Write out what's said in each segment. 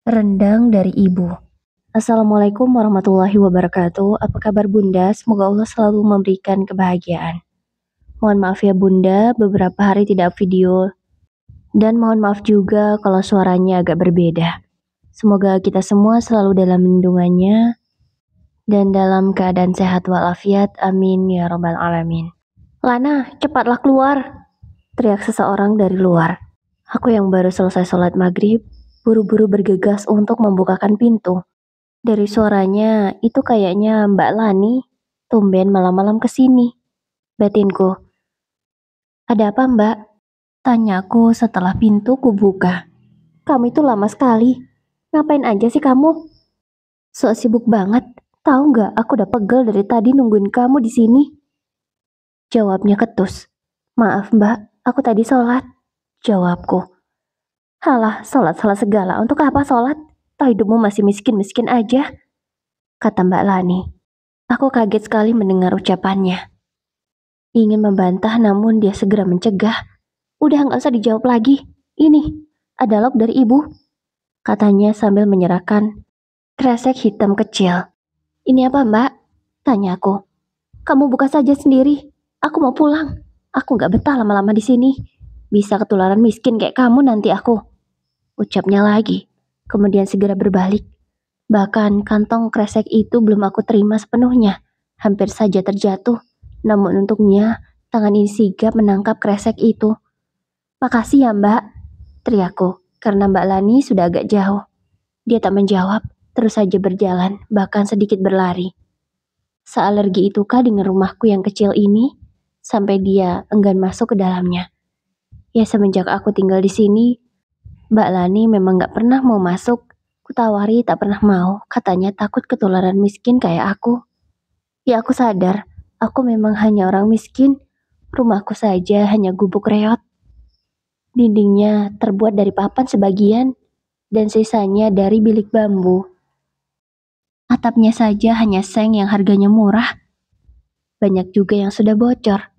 Rendang dari ibu. Assalamualaikum warahmatullahi wabarakatuh. Apa kabar Bunda? Semoga Allah selalu memberikan kebahagiaan. Mohon maaf ya Bunda, beberapa hari tidak video. Dan mohon maaf juga kalau suaranya agak berbeda. Semoga kita semua selalu dalam lindungannya dan dalam keadaan sehat walafiat. Amin ya robbal alamin. Lana, cepatlah keluar, teriak seseorang dari luar. Aku yang baru selesai sholat maghrib, buru-buru bergegas untuk membukakan pintu. Dari suaranya, itu kayaknya Mbak Lani, tumben malam-malam kesini. Batinku, ada apa Mbak? Tanyaku setelah pintu kubuka. Kamu itu lama sekali. Ngapain aja sih kamu? Sok sibuk banget. Tahu nggak, aku udah pegel dari tadi nungguin kamu di sini. Jawabnya ketus. Maaf Mbak, aku tadi sholat. Jawabku. Halah, sholat segala. Untuk apa sholat? Toh hidupmu masih miskin-miskin aja. Kata Mbak Lani. Aku kaget sekali mendengar ucapannya. Ingin membantah namun dia segera mencegah. Udah nggak usah dijawab lagi. Ini, ada log dari ibu. Katanya sambil menyerahkan kresek hitam kecil. Ini apa Mbak? Tanyaku. Kamu buka saja sendiri. Aku mau pulang. Aku nggak betah lama-lama di sini. Bisa ketularan miskin kayak kamu nanti aku. Ucapnya lagi. Kemudian segera berbalik. Bahkan kantong kresek itu belum aku terima sepenuhnya. Hampir saja terjatuh. Namun untungnya, tangan ini sigap menangkap kresek itu. Makasih ya Mbak, teriakku, karena Mbak Lani sudah agak jauh. Dia tak menjawab, terus saja berjalan, bahkan sedikit berlari. Sealergi itukah dengan rumahku yang kecil ini, sampai dia enggan masuk ke dalamnya. Ya semenjak aku tinggal di sini, Mbak Lani memang gak pernah mau masuk. Kutawari tak pernah mau, katanya takut ketularan miskin kayak aku. Ya aku sadar, aku memang hanya orang miskin. Rumahku saja hanya gubuk reot. Dindingnya terbuat dari papan sebagian, dan sisanya dari bilik bambu. Atapnya saja hanya seng yang harganya murah. Banyak juga yang sudah bocor.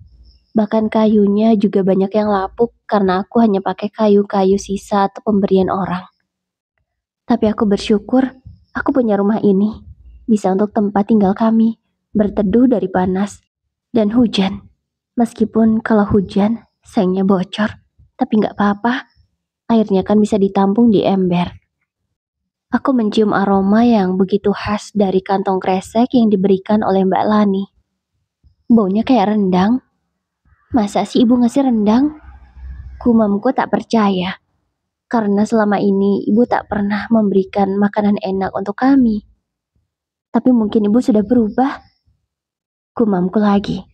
Bahkan kayunya juga banyak yang lapuk karena aku hanya pakai kayu-kayu sisa atau pemberian orang. Tapi aku bersyukur aku punya rumah ini. Bisa untuk tempat tinggal kami, berteduh dari panas dan hujan. Meskipun kalau hujan, sengnya bocor. Tapi nggak apa-apa, airnya kan bisa ditampung di ember. Aku mencium aroma yang begitu khas dari kantong kresek yang diberikan oleh Mbak Lani. Baunya kayak rendang. Masa sih ibu ngasih rendang? Gumamku tak percaya. Karena selama ini ibu tak pernah memberikan makanan enak untuk kami. Tapi mungkin ibu sudah berubah. Gumamku lagi.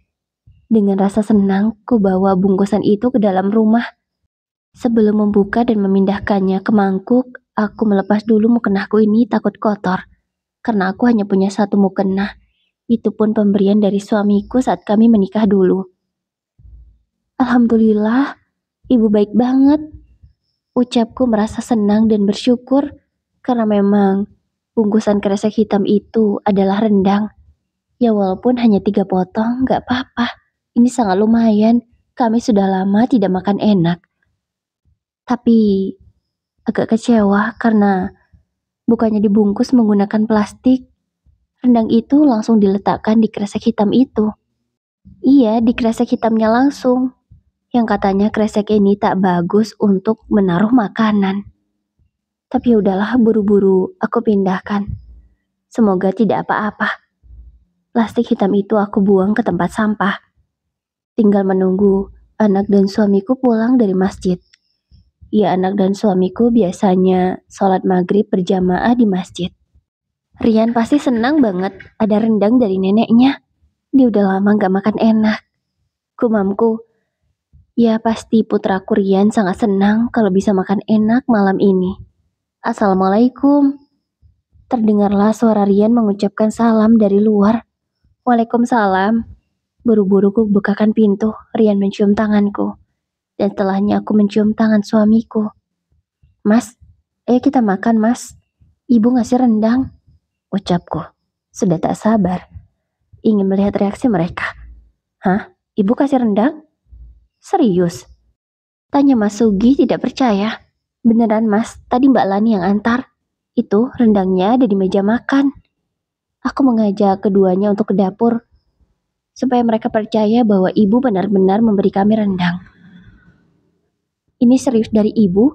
Dengan rasa senang, ku bawa bungkusan itu ke dalam rumah. Sebelum membuka dan memindahkannya ke mangkuk, aku melepas dulu mukenahku ini takut kotor. Karena aku hanya punya satu mukenah. Itu pun pemberian dari suamiku saat kami menikah dulu. Alhamdulillah, ibu baik banget. Ucapku merasa senang dan bersyukur karena memang bungkusan kresek hitam itu adalah rendang. Ya walaupun hanya 3 potong, gak apa-apa. Ini sangat lumayan, kami sudah lama tidak makan enak. Tapi agak kecewa karena bukannya dibungkus menggunakan plastik, rendang itu langsung diletakkan di kresek hitam itu. Iya, di kresek hitamnya langsung. Yang katanya kresek ini tak bagus untuk menaruh makanan. Tapi udahlah, buru-buru aku pindahkan. Semoga tidak apa-apa. Plastik hitam itu aku buang ke tempat sampah. Tinggal menunggu anak dan suamiku pulang dari masjid. Ya, anak dan suamiku biasanya sholat maghrib berjamaah di masjid. Rian pasti senang banget ada rendang dari neneknya. Dia udah lama gak makan enak. Gumamku, ya pasti putraku Rian sangat senang kalau bisa makan enak malam ini. Assalamualaikum. Terdengarlah suara Rian mengucapkan salam dari luar. Waalaikumsalam. Buru-buru ku bukakan pintu, Rian mencium tanganku. Dan setelahnya aku mencium tangan suamiku. Mas, ayo kita makan mas. Ibu ngasih rendang. Ucapku. Sudah tak sabar. Ingin melihat reaksi mereka. Hah? Ibu kasih rendang? Serius? Tanya Mas Sugi tidak percaya. Beneran mas, tadi Mbak Lani yang antar. Itu rendangnya ada di meja makan. Aku mengajak keduanya untuk ke dapur, supaya mereka percaya bahwa ibu benar-benar memberi kami rendang. Ini serius dari ibu?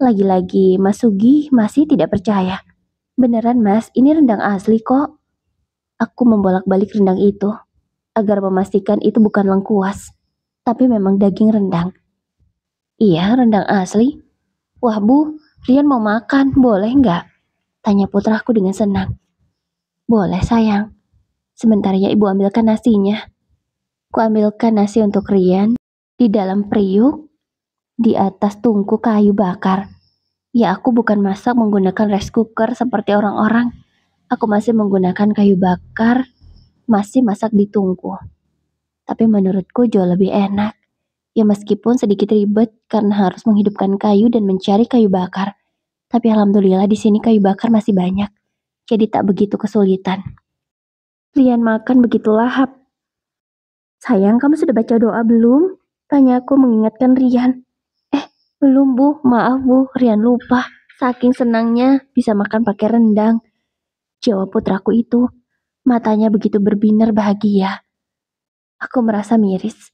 Lagi-lagi Mas Sugi masih tidak percaya. Beneran mas, ini rendang asli kok. Aku membolak-balik rendang itu, agar memastikan itu bukan lengkuas, tapi memang daging rendang. Iya, rendang asli. Wah bu, Rian mau makan, boleh nggak? Tanya putraku dengan senang. Boleh sayang. Sebentar ya ibu ambilkan nasinya. Ku ambilkan nasi untuk Rian di dalam periuk di atas tungku kayu bakar. Ya aku bukan masak menggunakan rice cooker seperti orang-orang. Aku masih menggunakan kayu bakar, masih masak di tungku. Tapi menurutku jauh lebih enak. Ya meskipun sedikit ribet karena harus menghidupkan kayu dan mencari kayu bakar. Tapi alhamdulillah di sini kayu bakar masih banyak. Jadi tak begitu kesulitan. Rian makan begitu lahap. Sayang, kamu sudah baca doa belum? Tanya aku mengingatkan Rian. Belum bu, maaf bu, Rian lupa. Saking senangnya bisa makan pakai rendang. Jawab putraku itu. Matanya begitu berbinar bahagia. Aku merasa miris.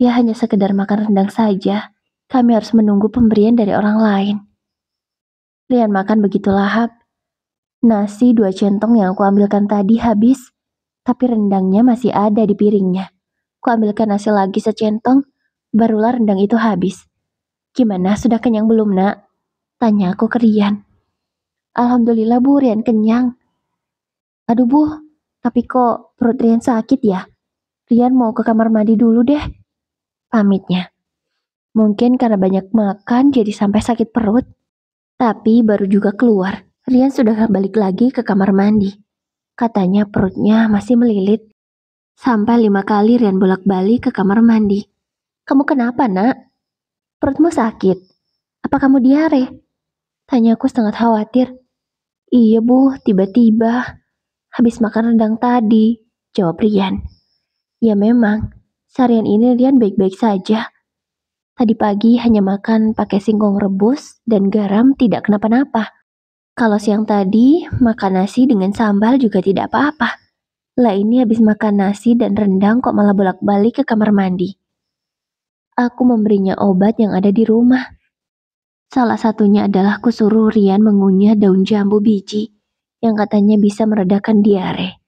Ya hanya sekedar makan rendang saja. Kami harus menunggu pemberian dari orang lain. Rian makan begitu lahap. Nasi 2 centong yang aku ambilkan tadi habis. Tapi rendangnya masih ada di piringnya. Aku ambilkan nasi lagi secentong. Barulah rendang itu habis. Gimana, sudah kenyang belum nak? Tanya aku ke Rian. Alhamdulillah bu, Rian kenyang. Aduh bu, tapi kok perut Rian sakit ya? Rian mau ke kamar mandi dulu deh. Pamitnya. Mungkin karena banyak makan jadi sampai sakit perut. Tapi baru juga keluar, Rian sudah balik lagi ke kamar mandi. Katanya perutnya masih melilit. Sampai 5 kali Rian bolak-balik ke kamar mandi. Kamu kenapa nak? Perutmu sakit? Apa kamu diare? Tanyaku sangat khawatir. Iya bu, tiba-tiba. Habis makan rendang tadi, jawab Rian. Ya memang, seharian ini Rian baik-baik saja. Tadi pagi hanya makan pakai singkong rebus dan garam tidak kenapa-napa. Kalau siang tadi makan nasi dengan sambal juga tidak apa-apa. Lah ini habis makan nasi dan rendang kok malah bolak-balik ke kamar mandi. Aku memberinya obat yang ada di rumah. Salah satunya adalah kusuruh Rian mengunyah daun jambu biji yang katanya bisa meredakan diare.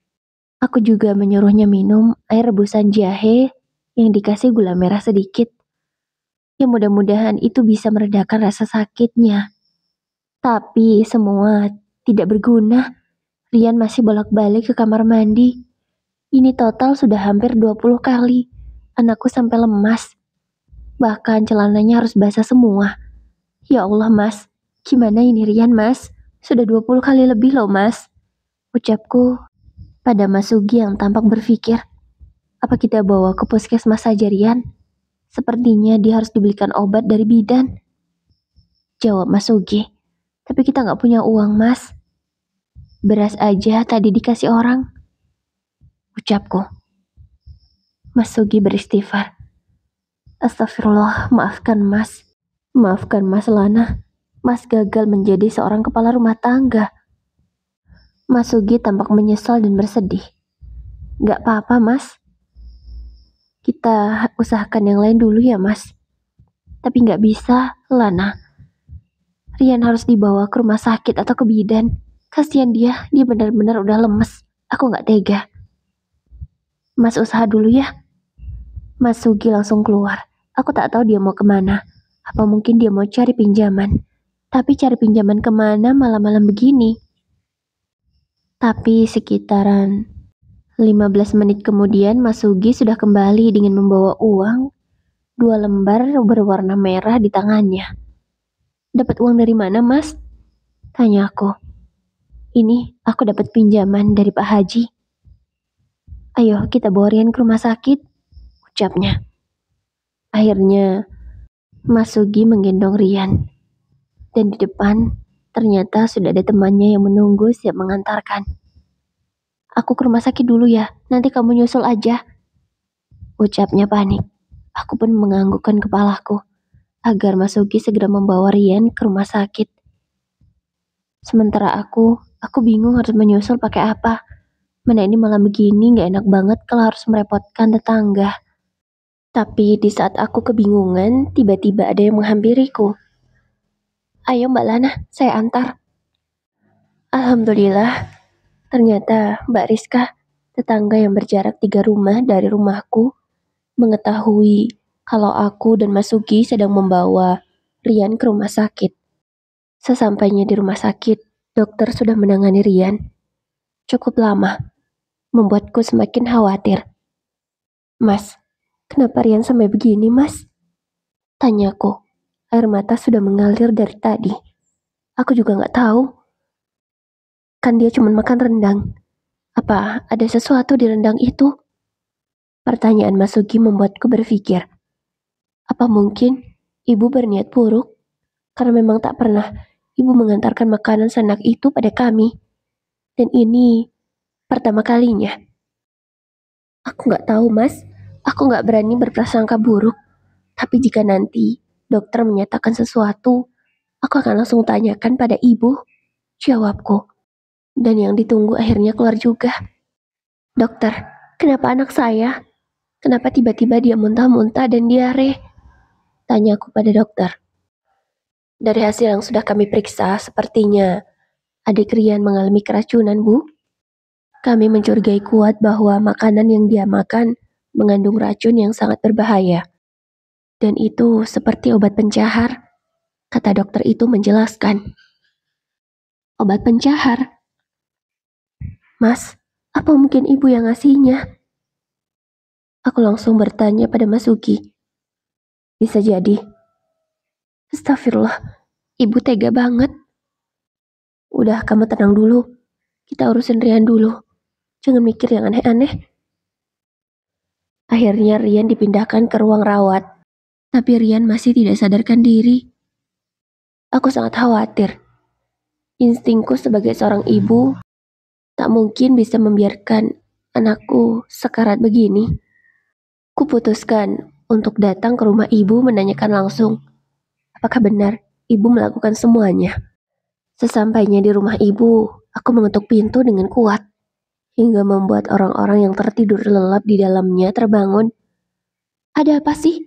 Aku juga menyuruhnya minum air rebusan jahe yang dikasih gula merah sedikit. Ya mudah-mudahan itu bisa meredakan rasa sakitnya. Tapi semua tidak berguna. Rian masih bolak-balik ke kamar mandi. Ini total sudah hampir 20 kali. Anakku sampai lemas. Bahkan celananya harus basah semua. Ya Allah mas, gimana ini Rian mas? Sudah 20 kali lebih loh mas. Ucapku pada Mas Sugi yang tampak berpikir, apa kita bawa ke puskesmas saja Rian? Sepertinya dia harus dibelikan obat dari bidan. Jawab Mas Sugi, tapi kita nggak punya uang mas. Beras aja tadi dikasih orang. Ucapku. Mas Sugi beristighfar. Astagfirullah, maafkan mas. Maafkan mas Lana. Mas gagal menjadi seorang kepala rumah tangga. Mas Sugi tampak menyesal dan bersedih. Gak apa-apa mas. Kita usahakan yang lain dulu ya mas. Tapi gak bisa, Lana. Rian harus dibawa ke rumah sakit atau ke bidan. Kasihan dia benar-benar udah lemes. Aku gak tega. Mas usaha dulu ya. Mas Sugi langsung keluar. Aku tak tahu dia mau kemana. Apa mungkin dia mau cari pinjaman. Tapi cari pinjaman kemana malam-malam begini? Tapi sekitaran 15 menit kemudian Mas Sugi sudah kembali dengan membawa uang 2 lembar berwarna merah di tangannya. Dapat uang dari mana mas? Tanya aku. Ini aku dapat pinjaman dari Pak Haji. Ayo kita bawa Rian ke rumah sakit, ucapnya. Akhirnya Mas Sugi menggendong Rian. Dan di depan ternyata sudah ada temannya yang menunggu siap mengantarkan. Aku ke rumah sakit dulu ya, nanti kamu nyusul aja. Ucapnya panik. Aku pun menganggukkan kepalaku agar Mas Sugi segera membawa Rian ke rumah sakit. Sementara aku bingung harus menyusul pakai apa. Mana ini malam begini gak enak banget kalau harus merepotkan tetangga. Tapi di saat aku kebingungan, tiba-tiba ada yang menghampiriku. Ayo Mbak Lana, saya antar. Alhamdulillah, ternyata Mbak Rizka, tetangga yang berjarak 3 rumah dari rumahku, mengetahui kalau aku dan Mas Sugi sedang membawa Rian ke rumah sakit. Sesampainya di rumah sakit, dokter sudah menangani Rian. Cukup lama, membuatku semakin khawatir. Mas, kenapa Rian sampai begini, Mas? Tanyaku. Air mata sudah mengalir dari tadi. Aku juga nggak tahu. Kan dia cuma makan rendang. Apa ada sesuatu di rendang itu? Pertanyaan Mas Sugi membuatku berpikir. Apa mungkin ibu berniat buruk? Karena memang tak pernah ibu mengantarkan makanan senak itu pada kami. Dan ini pertama kalinya. Aku nggak tahu, Mas. Aku nggak berani berprasangka buruk. Tapi jika nanti dokter menyatakan sesuatu, aku akan langsung tanyakan pada ibu. Jawabku. Dan yang ditunggu akhirnya keluar juga. Dokter, kenapa anak saya? Kenapa tiba-tiba dia muntah-muntah dan diare? Tanyaku pada dokter. Dari hasil yang sudah kami periksa, sepertinya adik Rian mengalami keracunan, Bu. Kami mencurigai kuat bahwa makanan yang dia makan mengandung racun yang sangat berbahaya. Dan itu seperti obat pencahar, kata dokter itu menjelaskan. Obat pencahar? Mas, apa mungkin ibu yang ngasihnya? Aku langsung bertanya pada Mas Sugi. Bisa jadi. Astagfirullah, ibu tega banget. Udah, kamu tenang dulu. Kita urusin Rian dulu. Jangan mikir yang aneh-aneh. Akhirnya Rian dipindahkan ke ruang rawat. Tapi Rian masih tidak sadarkan diri. Aku sangat khawatir. Instingku sebagai seorang ibu tak mungkin bisa membiarkan anakku sekarat begini. Kuputuskan untuk datang ke rumah ibu menanyakan langsung, apakah benar ibu melakukan semuanya. Sesampainya di rumah ibu, aku mengetuk pintu dengan kuat, hingga membuat orang-orang yang tertidur lelap di dalamnya terbangun. Ada apa sih?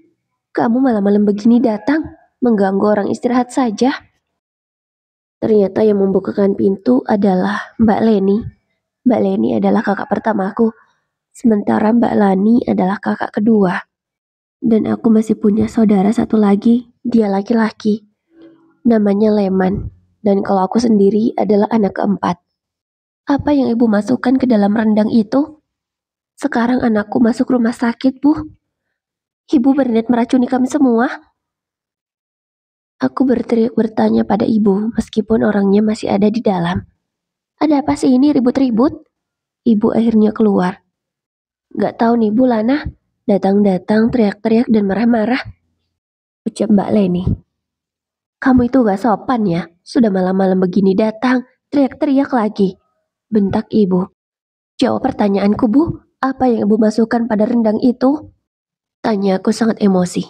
Kamu malam-malam begini datang, mengganggu orang istirahat saja. Ternyata yang membukakan pintu adalah Mbak Leni. Mbak Leni adalah kakak pertamaku, sementara Mbak Lani adalah kakak kedua. Dan aku masih punya saudara satu lagi, dia laki-laki. Namanya Leman, dan kalau aku sendiri adalah anak keempat. Apa yang ibu masukkan ke dalam rendang itu? Sekarang anakku masuk rumah sakit, Bu. Ibu berniat meracuni kami semua. Aku berteriak bertanya pada ibu, meskipun orangnya masih ada di dalam. Ada apa sih ini ribut-ribut? Ibu akhirnya keluar. Gak tahu nih Bu Lana, datang-datang teriak-teriak dan marah-marah. Ucap Mbak Leni. Kamu itu gak sopan ya, sudah malam-malam begini datang, teriak-teriak lagi. Bentak ibu. Jawab pertanyaanku Bu, apa yang ibu masukkan pada rendang itu? Tanya aku sangat emosi.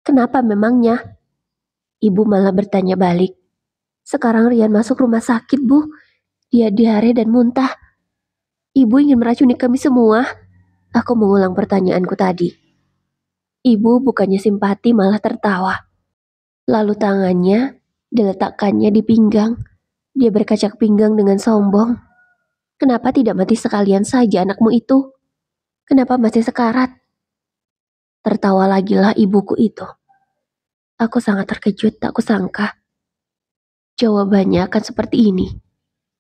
Kenapa memangnya? Ibu malah bertanya balik. Sekarang Rian masuk rumah sakit, Bu. Dia diare dan muntah. Ibu ingin meracuni kami semua. Aku mengulang pertanyaanku tadi. Ibu bukannya simpati malah tertawa. Lalu tangannya diletakkannya di pinggang. Dia berkacak pinggang dengan sombong. Kenapa tidak mati sekalian saja anakmu itu? Kenapa masih sekarat? Tertawa lagilah ibuku itu. Aku sangat terkejut, tak kusangka. Jawabannya akan seperti ini.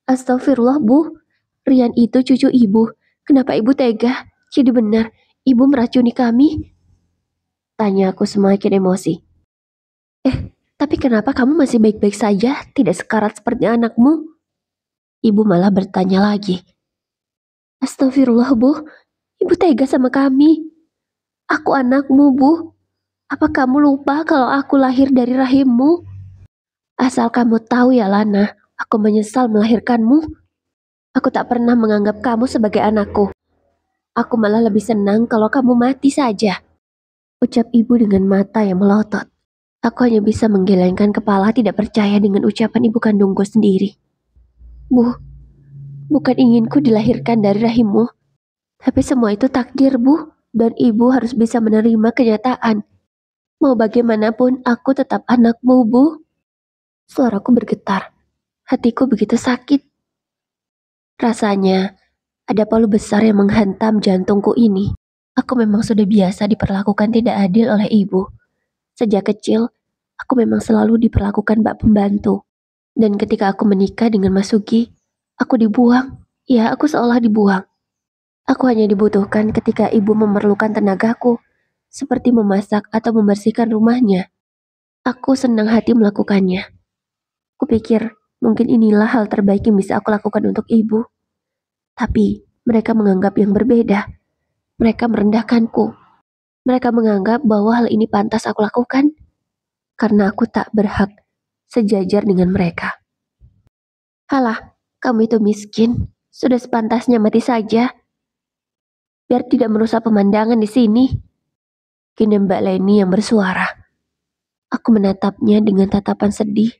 Astagfirullah, Bu. Rian itu cucu ibu. Kenapa ibu tega? Jadi benar, ibu meracuni kami? Tanya aku semakin emosi. Tapi kenapa kamu masih baik-baik saja, tidak sekarat seperti anakmu? Ibu malah bertanya lagi. Astagfirullah, Bu. Ibu tega sama kami. Aku anakmu, Bu. Apa kamu lupa kalau aku lahir dari rahimmu? Asal kamu tahu ya, Lana, aku menyesal melahirkanmu. Aku tak pernah menganggap kamu sebagai anakku. Aku malah lebih senang kalau kamu mati saja. Ucap ibu dengan mata yang melotot. Aku hanya bisa menggelengkan kepala tidak percaya dengan ucapan ibu kandungku sendiri. Bu, bukan inginku dilahirkan dari rahimmu, tapi semua itu takdir, Bu, dan ibu harus bisa menerima kenyataan. Mau bagaimanapun, aku tetap anakmu, Bu. Suaraku bergetar, hatiku begitu sakit. Rasanya ada palu besar yang menghantam jantungku ini. Aku memang sudah biasa diperlakukan tidak adil oleh ibu. Sejak kecil, aku memang selalu diperlakukan bak pembantu. Dan ketika aku menikah dengan Mas Sugi, aku dibuang. Ya, aku seolah dibuang. Aku hanya dibutuhkan ketika ibu memerlukan tenagaku, seperti memasak atau membersihkan rumahnya. Aku senang hati melakukannya. Kupikir mungkin inilah hal terbaik yang bisa aku lakukan untuk ibu. Tapi mereka menganggap yang berbeda. Mereka merendahkanku. Mereka menganggap bahwa hal ini pantas aku lakukan karena aku tak berhak sejajar dengan mereka. Halah, kamu itu miskin. Sudah sepantasnya mati saja, biar tidak merusak pemandangan di sini. Kini Mbak Leni yang bersuara. Aku menatapnya dengan tatapan sedih.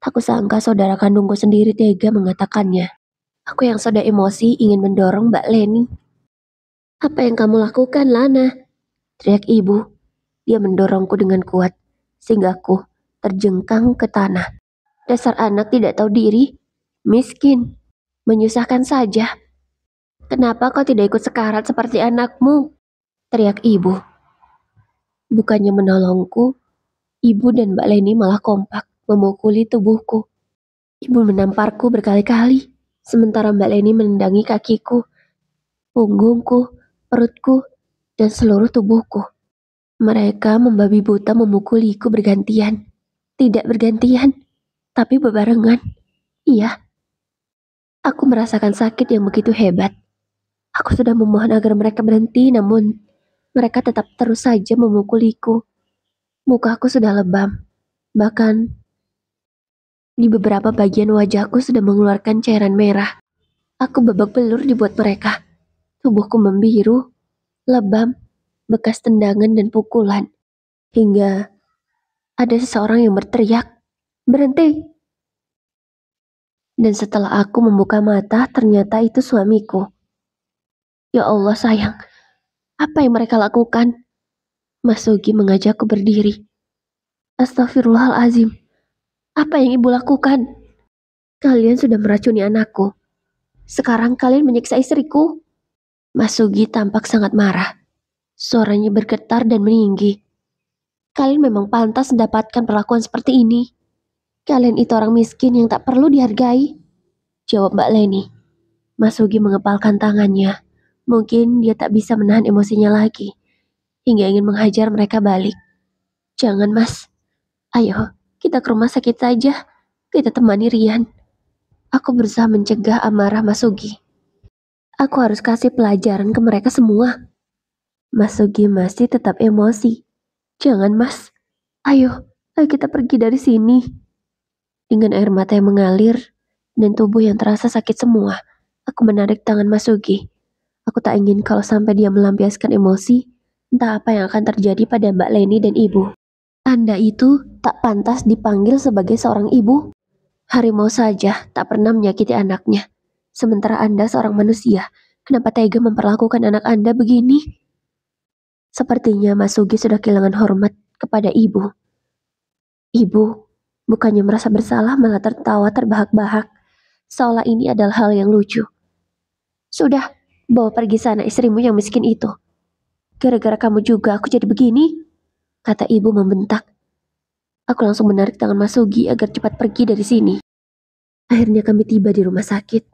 Tak kusangka saudara kandungku sendiri tega mengatakannya. Aku yang sudah emosi ingin mendorong Mbak Leni. Apa yang kamu lakukan, Lana? Teriak ibu. Dia mendorongku dengan kuat, sehingga aku terjengkang ke tanah. Dasar anak tidak tahu diri, miskin, menyusahkan saja. Kenapa kau tidak ikut sekarat seperti anakmu? Teriak ibu. Bukannya menolongku, ibu dan Mbak Leni malah kompak memukuli tubuhku. Ibu menamparku berkali-kali, sementara Mbak Leni menendangi kakiku, punggungku, perutku, dan seluruh tubuhku. Mereka membabi buta memukuliku bergantian. Tidak bergantian, tapi bebarengan. Iya, aku merasakan sakit yang begitu hebat. Aku sudah memohon agar mereka berhenti, namun mereka tetap terus saja memukuliku. Mukaku sudah lebam, bahkan di beberapa bagian wajahku sudah mengeluarkan cairan merah. Aku babak belur dibuat mereka. Tubuhku membiru, lebam, bekas tendangan dan pukulan. Hingga ada seseorang yang berteriak, "Berhenti!" Dan setelah aku membuka mata, ternyata itu suamiku. Ya Allah sayang, apa yang mereka lakukan? Mas Sugi mengajakku berdiri. Astagfirullahalazim, apa yang ibu lakukan? Kalian sudah meracuni anakku. Sekarang kalian menyiksa istriku. Mas Sugi tampak sangat marah. Suaranya bergetar dan meninggi. Kalian memang pantas mendapatkan perlakuan seperti ini. Kalian itu orang miskin yang tak perlu dihargai. Jawab Mbak Leni. Mas Sugi mengepalkan tangannya. Mungkin dia tak bisa menahan emosinya lagi, hingga ingin menghajar mereka balik. Jangan mas, ayo kita ke rumah sakit saja. Kita temani Rian. Aku berusaha mencegah amarah Mas Sugi. Aku harus kasih pelajaran ke mereka semua. Mas Sugi masih tetap emosi. Jangan mas, ayo kita pergi dari sini. Dengan air mata yang mengalir dan tubuh yang terasa sakit semua, aku menarik tangan Mas Sugi. Aku tak ingin kalau sampai dia melampiaskan emosi, entah apa yang akan terjadi pada Mbak Leni dan ibu. Anda itu tak pantas dipanggil sebagai seorang ibu. Harimau saja tak pernah menyakiti anaknya. Sementara Anda seorang manusia, kenapa tega memperlakukan anak Anda begini? Sepertinya Mas Sugi sudah kehilangan hormat kepada ibu. Ibu, bukannya merasa bersalah malah tertawa terbahak-bahak, seolah ini adalah hal yang lucu. Sudah, bawa pergi sana istrimu yang miskin itu. Gara-gara kamu juga aku jadi begini, kata ibu membentak. Aku langsung menarik tangan Mas Sugi agar cepat pergi dari sini. Akhirnya kami tiba di rumah sakit.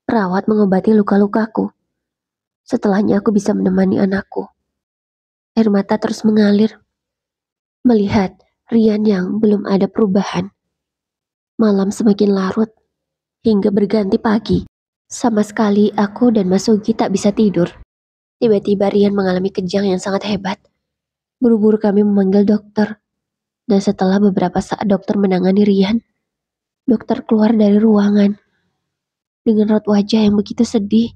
Perawat mengobati luka-lukaku. Setelahnya aku bisa menemani anakku. Air mata terus mengalir. Melihat Rian yang belum ada perubahan. Malam semakin larut, hingga berganti pagi. Sama sekali aku dan Mas Sugi tak bisa tidur. Tiba-tiba Rian mengalami kejang yang sangat hebat. Buru-buru kami memanggil dokter. Dan setelah beberapa saat dokter menangani Rian, dokter keluar dari ruangan dengan raut wajah yang begitu sedih.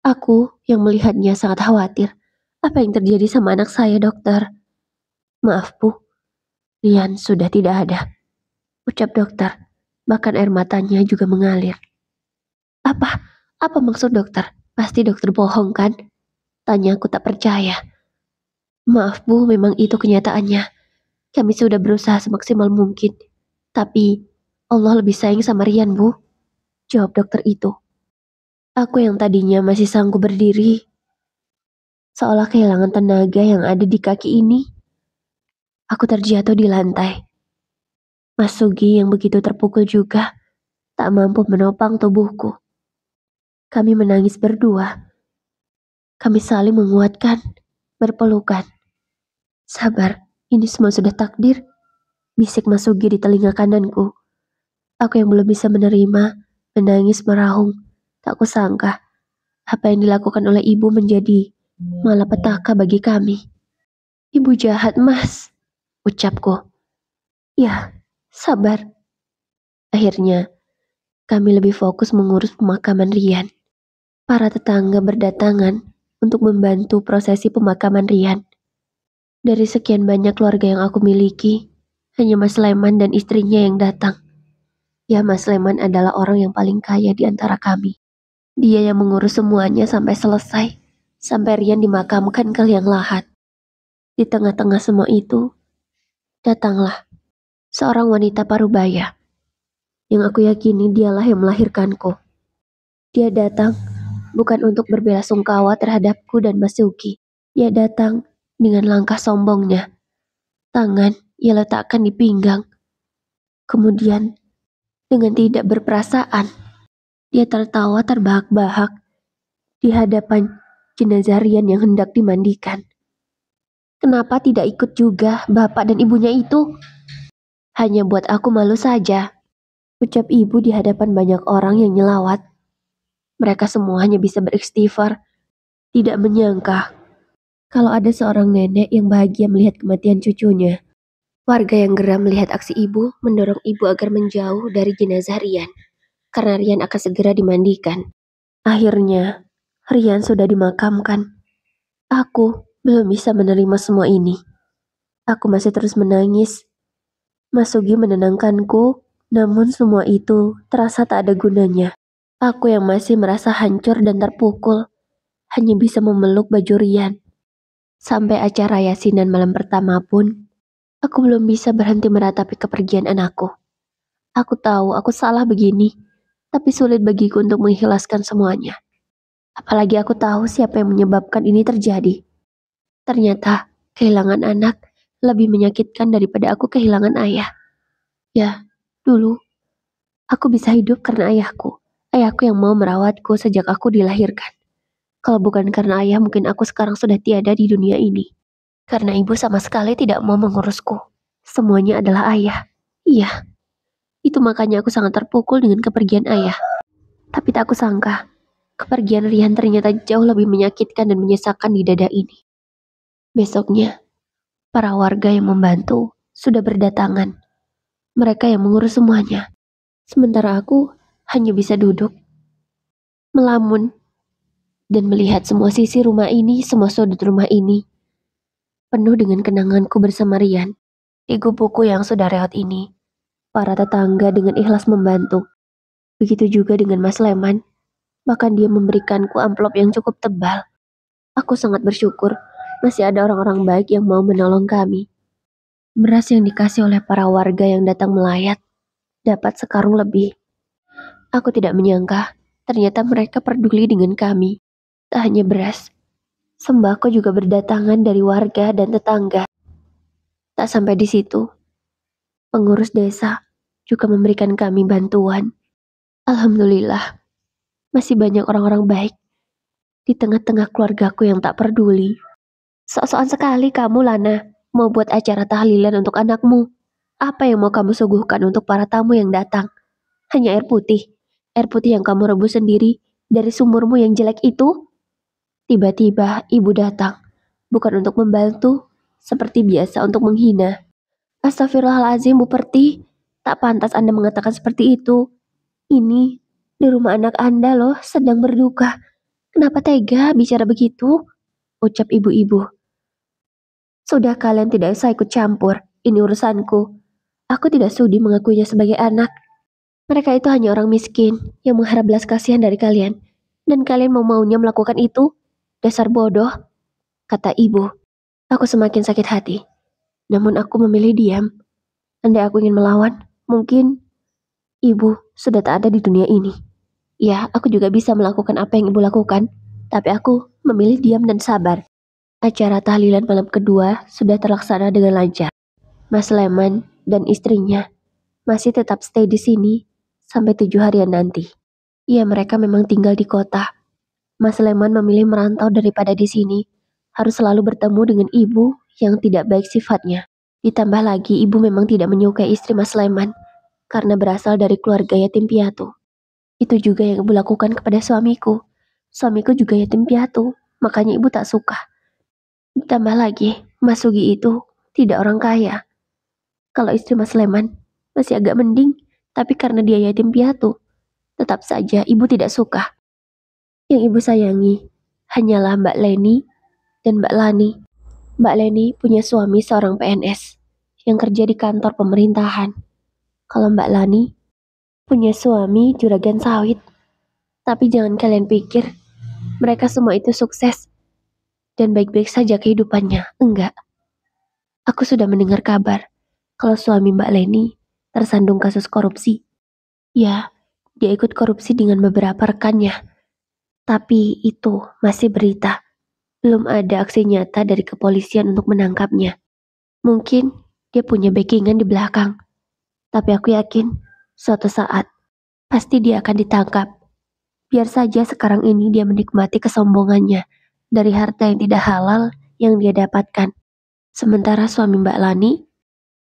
Aku yang melihatnya sangat khawatir. Apa yang terjadi sama anak saya, dokter? Maaf, Bu. Rian sudah tidak ada, ucap dokter. Bahkan air matanya juga mengalir. Apa? Apa maksud dokter? Pasti dokter bohong kan? Tanya aku tak percaya. Maaf Bu, memang itu kenyataannya. Kami sudah berusaha semaksimal mungkin. Tapi Allah lebih sayang sama Rian Bu, jawab dokter itu. Aku yang tadinya masih sanggup berdiri, seolah kehilangan tenaga yang ada di kaki ini. Aku terjatuh di lantai. Mas Sugi yang begitu terpukul juga, tak mampu menopang tubuhku. Kami menangis berdua. Kami saling menguatkan, berpelukan. Sabar, ini semua sudah takdir, bisik Mas Sugi di telinga kananku. Aku yang belum bisa menerima, menangis merahung. Tak kusangka, apa yang dilakukan oleh ibu menjadi malapetaka bagi kami. Ibu jahat, Mas, ucapku. Ya, sabar. Akhirnya, kami lebih fokus mengurus pemakaman Rian. Para tetangga berdatangan untuk membantu prosesi pemakaman Rian. Dari sekian banyak keluarga yang aku miliki, hanya Mas Leman dan istrinya yang datang. Ya, Mas Leman adalah orang yang paling kaya di antara kami. Dia yang mengurus semuanya sampai selesai, sampai Rian dimakamkan ke liang lahat. Di tengah-tengah semua itu, datanglah seorang wanita parubaya, yang aku yakini dialah yang melahirkanku. Dia datang bukan untuk berbelasungkawa terhadapku dan Mas Yuki. Dia datang dengan langkah sombongnya. Tangan ia letakkan di pinggang. Kemudian, dengan tidak berperasaan, dia tertawa terbahak-bahak di hadapan jenazah Rian yang hendak dimandikan. Kenapa tidak ikut juga bapak dan ibunya itu? Hanya buat aku malu saja, ucap ibu di hadapan banyak orang yang nyelawat. Mereka semua hanya bisa beristighfar, tidak menyangka kalau ada seorang nenek yang bahagia melihat kematian cucunya. Warga yang geram melihat aksi ibu mendorong ibu agar menjauh dari jenazah Rian, karena Rian akan segera dimandikan. Akhirnya, Rian sudah dimakamkan. Aku belum bisa menerima semua ini. Aku masih terus menangis. Mas Sugi menenangkanku, namun semua itu terasa tak ada gunanya. Aku yang masih merasa hancur dan terpukul, hanya bisa memeluk baju Rian. Sampai acara yasinan malam pertama pun, aku belum bisa berhenti meratapi kepergian anakku. Aku tahu aku salah begini, tapi sulit bagiku untuk mengikhlaskan semuanya. Apalagi aku tahu siapa yang menyebabkan ini terjadi. Ternyata, kehilangan anak lebih menyakitkan daripada aku kehilangan ayah. Ya, dulu, aku bisa hidup karena ayahku. Ayahku yang mau merawatku sejak aku dilahirkan. Kalau bukan karena ayah, mungkin aku sekarang sudah tiada di dunia ini. Karena ibu sama sekali tidak mau mengurusku. Semuanya adalah ayah. Iya, itu makanya aku sangat terpukul dengan kepergian ayah. Tapi tak kusangka, kepergian Rian ternyata jauh lebih menyakitkan dan menyesakkan di dada ini. Besoknya, para warga yang membantu sudah berdatangan. Mereka yang mengurus semuanya. Sementara aku hanya bisa duduk, melamun, dan melihat semua sisi rumah ini, semua sudut rumah ini, penuh dengan kenanganku bersama Rian. Di gubukku yang sudah reot ini, para tetangga dengan ikhlas membantu. Begitu juga dengan Mas Leman, bahkan dia memberikanku amplop yang cukup tebal. Aku sangat bersyukur masih ada orang-orang baik yang mau menolong kami. Beras yang dikasih oleh para warga yang datang melayat dapat sekarung lebih. Aku tidak menyangka ternyata mereka peduli dengan kami. Tak hanya beras, sembako juga berdatangan dari warga dan tetangga. Tak sampai di situ, pengurus desa juga memberikan kami bantuan. Alhamdulillah, masih banyak orang-orang baik di tengah-tengah keluargaku yang tak peduli. Sok-sokan sekali kamu, Lana, mau buat acara tahlilan untuk anakmu. Apa yang mau kamu suguhkan untuk para tamu yang datang? Hanya air putih. Air putih yang kamu rebus sendiri dari sumurmu yang jelek itu? Tiba-tiba ibu datang. Bukan untuk membantu, seperti biasa untuk menghina. Astagfirullahaladzim, Bu Perti. Tak pantas Anda mengatakan seperti itu. Ini di rumah anak Anda loh, sedang berduka. Kenapa tega bicara begitu? Ucap ibu-ibu. Sudah kalian tidak usah ikut campur. Ini urusanku. Aku tidak sudi mengakuinya sebagai anak. Mereka itu hanya orang miskin yang mengharap belas kasihan dari kalian. Dan kalian mau-maunya melakukan itu? Dasar bodoh, kata ibu. Aku semakin sakit hati. Namun aku memilih diam. Andai aku ingin melawan, mungkin ibu sudah tak ada di dunia ini. Ya, aku juga bisa melakukan apa yang ibu lakukan. Tapi aku memilih diam dan sabar. Acara tahlilan malam kedua sudah terlaksana dengan lancar. Mas Leman dan istrinya masih tetap stay di sini sampai 7 harian nanti. Ya, mereka memang tinggal di kota. Mas Leman memilih merantau daripada di sini. Harus selalu bertemu dengan ibu yang tidak baik sifatnya. Ditambah lagi ibu memang tidak menyukai istri Mas Leman karena berasal dari keluarga yatim piatu. Itu juga yang ibu lakukan kepada suamiku. Suamiku juga yatim piatu, makanya ibu tak suka. Ditambah lagi, Mas Sugi itu tidak orang kaya. Kalau istri Mas Leman masih agak mending, tapi karena dia yatim piatu, tetap saja ibu tidak suka. Yang ibu sayangi hanyalah Mbak Leni dan Mbak Lani. Mbak Leni punya suami seorang PNS yang kerja di kantor pemerintahan. Kalau Mbak Lani punya suami juragan sawit. Tapi jangan kalian pikir mereka semua itu sukses dan baik-baik saja kehidupannya. Enggak. Aku sudah mendengar kabar kalau suami Mbak Leni tersandung kasus korupsi. Ya, dia ikut korupsi dengan beberapa rekannya. Tapi itu masih berita. Belum ada aksi nyata dari kepolisian untuk menangkapnya. Mungkin dia punya backingan di belakang. Tapi aku yakin suatu saat pasti dia akan ditangkap. Biar saja sekarang ini dia menikmati kesombongannya dari harta yang tidak halal yang dia dapatkan. Sementara suami Mbak Lani,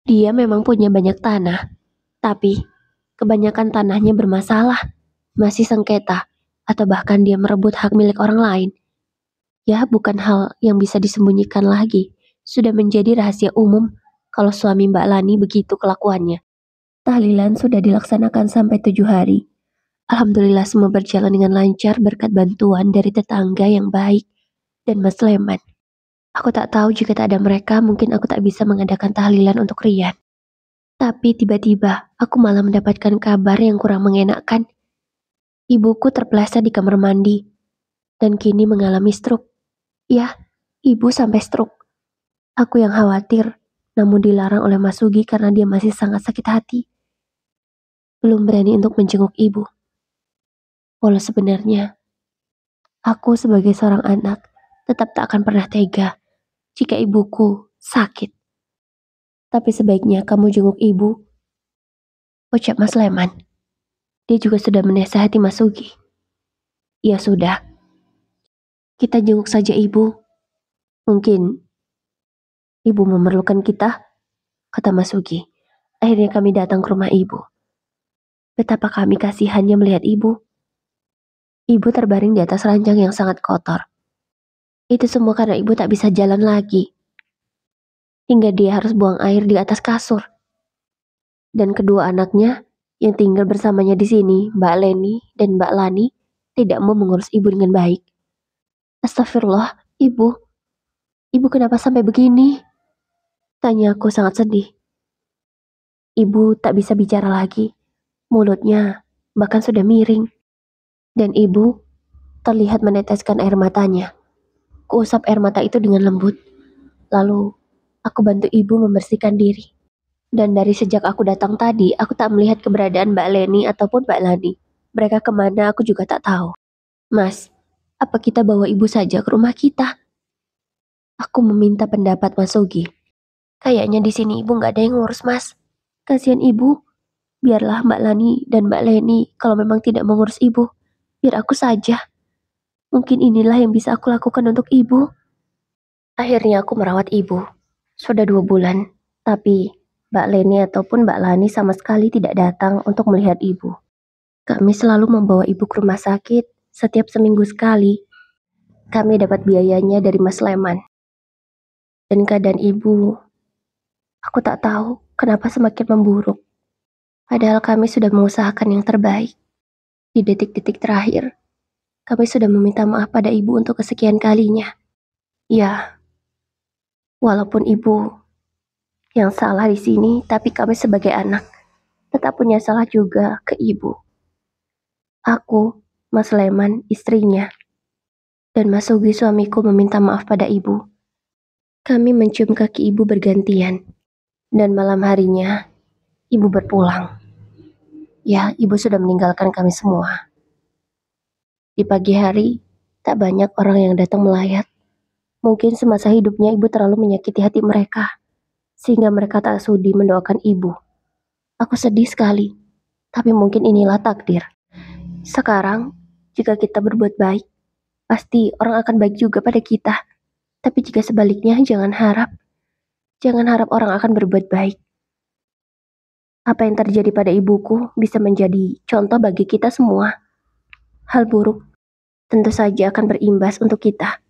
dia memang punya banyak tanah. Tapi kebanyakan tanahnya bermasalah, masih sengketa, atau bahkan dia merebut hak milik orang lain. Ya, bukan hal yang bisa disembunyikan lagi. Sudah menjadi rahasia umum kalau suami Mbak Lani begitu kelakuannya. Tahlilan sudah dilaksanakan sampai 7 hari. Alhamdulillah semua berjalan dengan lancar berkat bantuan dari tetangga yang baik dan Mas Leman. Aku tak tahu jika tak ada mereka mungkin aku tak bisa mengadakan tahlilan untuk Rian. Tapi tiba-tiba aku malah mendapatkan kabar yang kurang mengenakan. Ibuku terpeleset di kamar mandi dan kini mengalami stroke. Ya, ibu sampai stroke. Aku yang khawatir, namun dilarang oleh Mas Sugi karena dia masih sangat sakit hati. Belum berani untuk menjenguk ibu. Walau sebenarnya, aku sebagai seorang anak tetap tak akan pernah tega jika ibuku sakit. Tapi sebaiknya kamu jenguk ibu, ucap Mas Leman. Dia juga sudah menasihati Mas Sugi. Ya sudah, kita jenguk saja ibu. Mungkin ibu memerlukan kita, kata Mas Sugi. Akhirnya kami datang ke rumah ibu. Betapa kami kasihannya melihat ibu. Ibu terbaring di atas ranjang yang sangat kotor. Itu semua karena ibu tak bisa jalan lagi. Hingga dia harus buang air di atas kasur. Dan kedua anaknya yang tinggal bersamanya di sini, Mbak Leni dan Mbak Lani, tidak mau mengurus ibu dengan baik. Astagfirullah, ibu. Ibu kenapa sampai begini? Tanya aku sangat sedih. Ibu tak bisa bicara lagi. Mulutnya bahkan sudah miring. Dan ibu terlihat meneteskan air matanya. Kuusap air mata itu dengan lembut. Lalu aku bantu ibu membersihkan diri. Dan dari sejak aku datang tadi, aku tak melihat keberadaan Mbak Leni ataupun Mbak Lani. Mereka kemana aku juga tak tahu. Mas, apa kita bawa ibu saja ke rumah kita? Aku meminta pendapat Mas Sugi. Kayaknya di sini ibu nggak ada yang ngurus, Mas. Kasihan ibu. Biarlah Mbak Lani dan Mbak Leni kalau memang tidak mengurus ibu. Biar aku saja. Mungkin inilah yang bisa aku lakukan untuk ibu. Akhirnya aku merawat ibu. Sudah 2 bulan. Tapi Mbak Leni ataupun Mbak Lani sama sekali tidak datang untuk melihat ibu. Kami selalu membawa ibu ke rumah sakit setiap seminggu sekali. Kami dapat biayanya dari Mas Leman. Dan keadaan ibu, aku tak tahu kenapa semakin memburuk. Padahal kami sudah mengusahakan yang terbaik. Di detik-detik terakhir, kami sudah meminta maaf pada ibu untuk kesekian kalinya. Ya, walaupun ibu Yang salah di sini, tapi kami sebagai anak tetap punya salah juga ke ibu. Aku, Mas Leman, istrinya, dan Mas Sugi suamiku meminta maaf pada ibu. Kami mencium kaki ibu bergantian, dan malam harinya ibu berpulang. Ya, ibu sudah meninggalkan kami semua. Di pagi hari, tak banyak orang yang datang melayat. Mungkin semasa hidupnya ibu terlalu menyakiti hati mereka, sehingga mereka tak sudi mendoakan ibu. Aku sedih sekali, tapi mungkin inilah takdir. Sekarang, jika kita berbuat baik, pasti orang akan baik juga pada kita. Tapi jika sebaliknya, jangan harap. Jangan harap orang akan berbuat baik. Apa yang terjadi pada ibuku bisa menjadi contoh bagi kita semua. Hal buruk tentu saja akan berimbas untuk kita.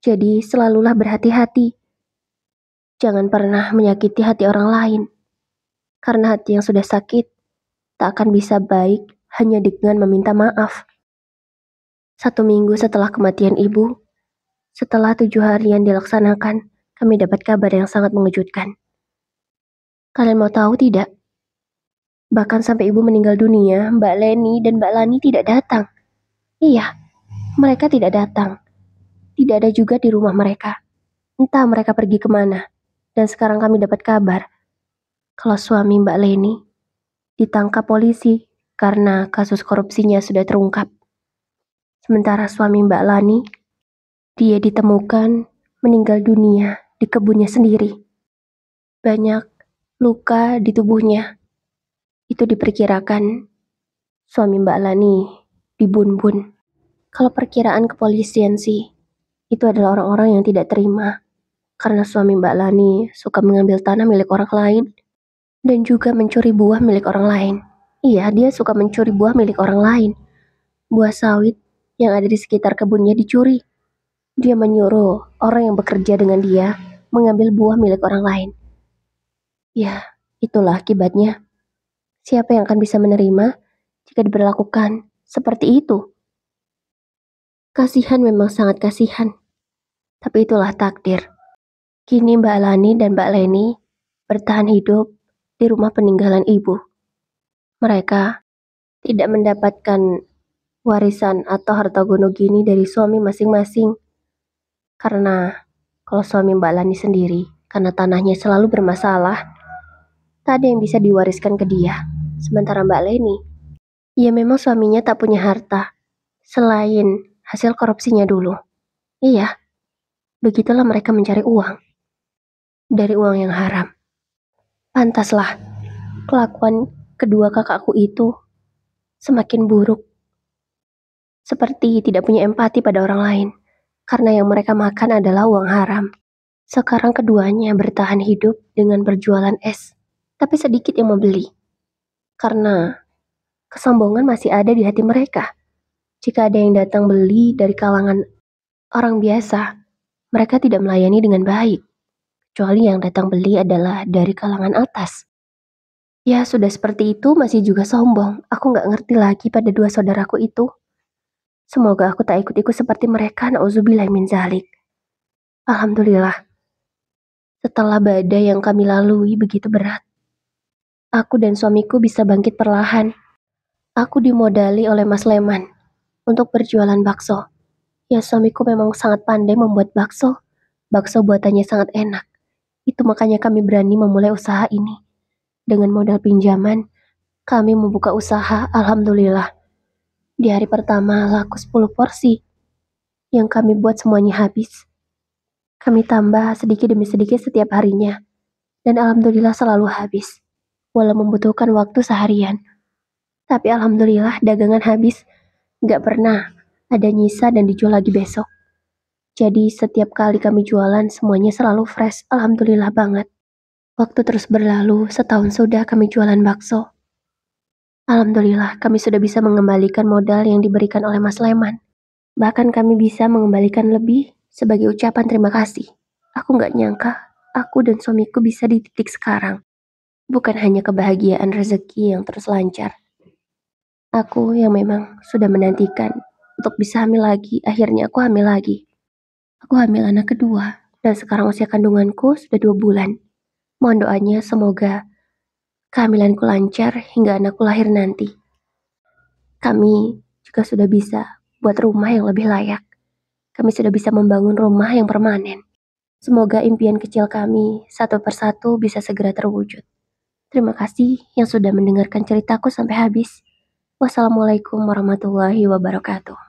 Jadi selalulah berhati-hati. Jangan pernah menyakiti hati orang lain. Karena hati yang sudah sakit tak akan bisa baik hanya dengan meminta maaf. 1 minggu setelah kematian ibu, setelah 7 harian dilaksanakan, kami dapat kabar yang sangat mengejutkan. Kalian mau tahu tidak? Bahkan sampai ibu meninggal dunia, Mbak Leni dan Mbak Lani tidak datang. Iya, mereka tidak datang. Tidak ada juga di rumah mereka. Entah mereka pergi kemana. Dan sekarang kami dapat kabar kalau suami Mbak Leni ditangkap polisi karena kasus korupsinya sudah terungkap. Sementara suami Mbak Lani, dia ditemukan meninggal dunia di kebunnya sendiri. Banyak luka di tubuhnya. Itu diperkirakan suami Mbak Lani dibun-bun. Kalau perkiraan kepolisian sih, itu adalah orang-orang yang tidak terima karena suami Mbak Lani suka mengambil tanah milik orang lain dan juga mencuri buah milik orang lain. Iya, dia suka mencuri buah milik orang lain. Buah sawit yang ada di sekitar kebunnya dicuri. Dia menyuruh orang yang bekerja dengan dia mengambil buah milik orang lain. Ya, itulah akibatnya. Siapa yang akan bisa menerima jika diberlakukan seperti itu? Kasihan, memang sangat kasihan. Tapi itulah takdir. Kini Mbak Lani dan Mbak Leni bertahan hidup di rumah peninggalan ibu. Mereka tidak mendapatkan warisan atau harta gono gini dari suami masing-masing. Karena kalau suami Mbak Lani sendiri, karena tanahnya selalu bermasalah, tak ada yang bisa diwariskan ke dia. Sementara Mbak Leni, ya memang suaminya tak punya harta, selain hasil korupsinya dulu. Iya, begitulah mereka mencari uang. Dari uang yang haram. Pantaslah, kelakuan kedua kakakku itu semakin buruk. Seperti tidak punya empati pada orang lain. Karena yang mereka makan adalah uang haram. Sekarang keduanya bertahan hidup dengan berjualan es. Tapi sedikit yang membeli. Karena kesombongan masih ada di hati mereka. Jika ada yang datang beli dari kalangan orang biasa, mereka tidak melayani dengan baik. Kecuali yang datang beli adalah dari kalangan atas. Ya sudah seperti itu masih juga sombong. Aku gak ngerti lagi pada dua saudaraku itu. Semoga aku tak ikut-ikut seperti mereka, na'udzubillah min zalik. Alhamdulillah, setelah badai yang kami lalui begitu berat, aku dan suamiku bisa bangkit perlahan. Aku dimodali oleh Mas Leman untuk berjualan bakso. Ya suamiku memang sangat pandai membuat bakso. Bakso buatannya sangat enak. Itu makanya kami berani memulai usaha ini. Dengan modal pinjaman, kami membuka usaha, alhamdulillah. Di hari pertama laku 10 porsi. Yang kami buat semuanya habis. Kami tambah sedikit demi sedikit setiap harinya. Dan alhamdulillah selalu habis. Walau membutuhkan waktu seharian. Tapi alhamdulillah dagangan habis. Gak pernah ada nyisa dan dijual lagi besok. Jadi setiap kali kami jualan semuanya selalu fresh. Alhamdulillah banget. Waktu terus berlalu, setahun sudah kami jualan bakso. Alhamdulillah kami sudah bisa mengembalikan modal yang diberikan oleh Mas Leman. Bahkan kami bisa mengembalikan lebih sebagai ucapan terima kasih. Aku gak nyangka, aku dan suamiku bisa di titik sekarang. Bukan hanya kebahagiaan rezeki yang terus lancar. Aku yang memang sudah menantikan untuk bisa hamil lagi, akhirnya aku hamil lagi. Aku hamil anak kedua, dan sekarang usia kandunganku sudah 2 bulan. Mohon doanya semoga kehamilanku lancar hingga anakku lahir nanti. Kami juga sudah bisa buat rumah yang lebih layak. Kami sudah bisa membangun rumah yang permanen. Semoga impian kecil kami satu persatu bisa segera terwujud. Terima kasih yang sudah mendengarkan ceritaku sampai habis. Wassalamualaikum warahmatullahi wabarakatuh.